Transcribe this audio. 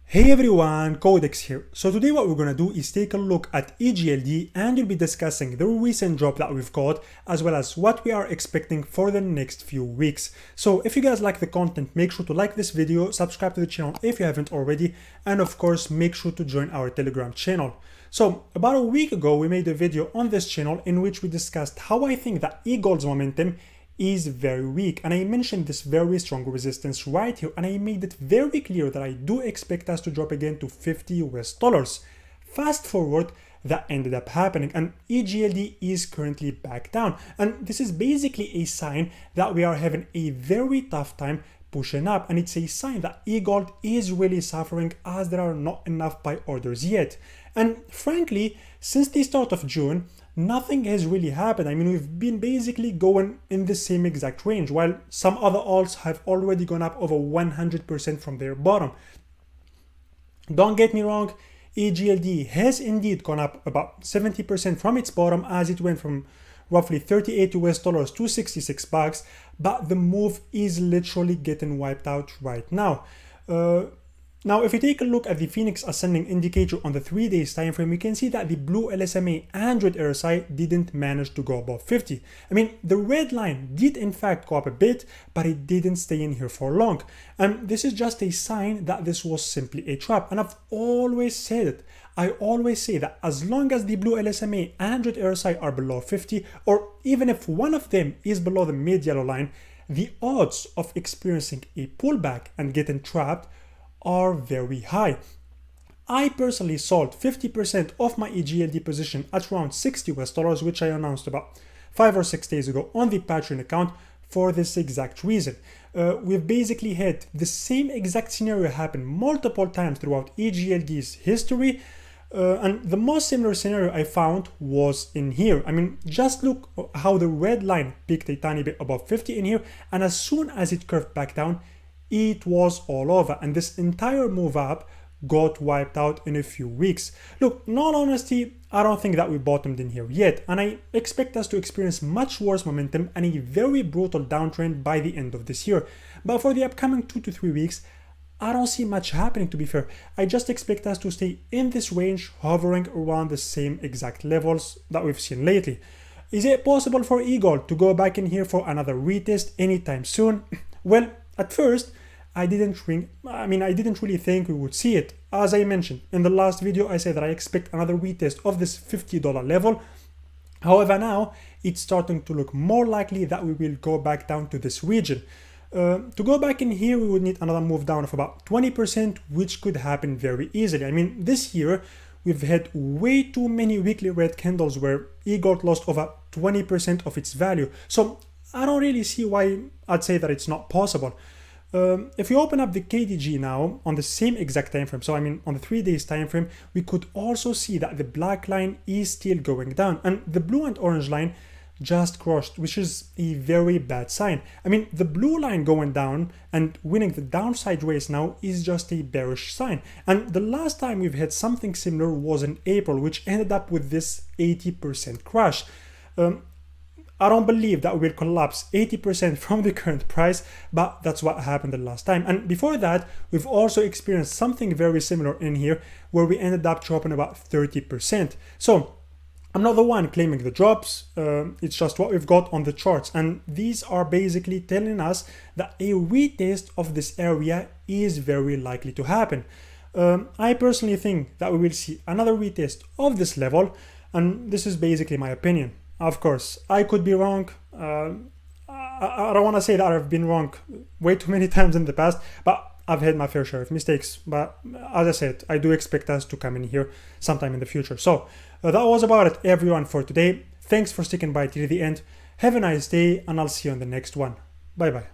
Hey everyone, Codex here. So today what we're gonna do is take a look at EGLD and we'll be discussing the recent drop that we've got as well as what we are expecting for the next few weeks. So if you guys like the content, make sure to like this video, subscribe to the channel if you haven't already, and of course make sure to join our Telegram channel. So about a week ago we made a video on this channel in which we discussed how I think that EGLD's momentum is very weak, and I mentioned this very strong resistance right here, and I made it very clear that I do expect us to drop again to $50 US. Fast forward, that ended up happening and EGLD is currently back down, and this is basically a sign that we are having a very tough time pushing up, and it's a sign that EGLD is really suffering as there are not enough buy orders yet. And frankly, since the start of June, nothing has really happened. I mean, we've been basically going in the same exact range, while some other alts have already gone up over 100% from their bottom. Don't get me wrong, EGLD has indeed gone up about 70% from its bottom as it went from roughly $38 to $66, but the move is literally getting wiped out right now. Now, if we take a look at the Phoenix Ascending indicator on the 3 days time frame, we can see that the blue LSMA and red RSI didn't manage to go above 50. I mean, the red line did in fact go up a bit, but it didn't stay in here for long. And this is just a sign that this was simply a trap. And I've always said it. I always say that as long as the blue LSMA and red RSI are below 50, or even if one of them is below the mid yellow line, the odds of experiencing a pullback and getting trapped are very high. I personally sold 50% of my EGLD position at around $60, which I announced about 5 or 6 days ago on the Patreon account for this exact reason. We've basically had the same exact scenario happen multiple times throughout EGLD's history, and the most similar scenario I found was in here. I mean, just look how the red line peaked a tiny bit above 50 in here, and as soon as it curved back down, it was all over, and this entire move up got wiped out in a few weeks. Look, in all honesty, I don't think that we bottomed in here yet, and I expect us to experience much worse momentum and a very brutal downtrend by the end of this year. But for the upcoming 2 to 3 weeks, I don't see much happening, to be fair. I just expect us to stay in this range, hovering around the same exact levels that we've seen lately. Is it possible for EGLD to go back in here for another retest anytime soon? Well, at first, I didn't really think we would see it. As I mentioned in the last video, I said that I expect another retest of this $50 level. However, now it's starting to look more likely that we will go back down to this region. To go back in here, we would need another move down of about 20%, which could happen very easily. I mean, this year, we've had way too many weekly red candles where EGLD lost over 20% of its value. So I don't really see why I'd say that it's not possible. If you open up the KDG now on the same exact time frame, so I mean on the 3 days time frame, we could also see that the black line is still going down and the blue and orange line just crossed, which is a very bad sign. I mean, the blue line going down and winning the downside race now is just a bearish sign. And the last time we've had something similar was in April, which ended up with this 80% crash. I don't believe that we'll collapse 80% from the current price, but that's what happened the last time. And before that, we've also experienced something very similar in here where we ended up dropping about 30%. So I'm not the one claiming the drops, it's just what we've got on the charts. And these are basically telling us that a retest of this area is very likely to happen. I personally think that we will see another retest of this level, and this is basically my opinion. Of course, I could be wrong. I don't want to say that I've been wrong way too many times in the past, but I've had my fair share of mistakes. But as I said, I do expect us to come in here sometime in the future. So that was about it, everyone, for today. Thanks for sticking by till the end. Have a nice day, and I'll see you on the next one. Bye bye.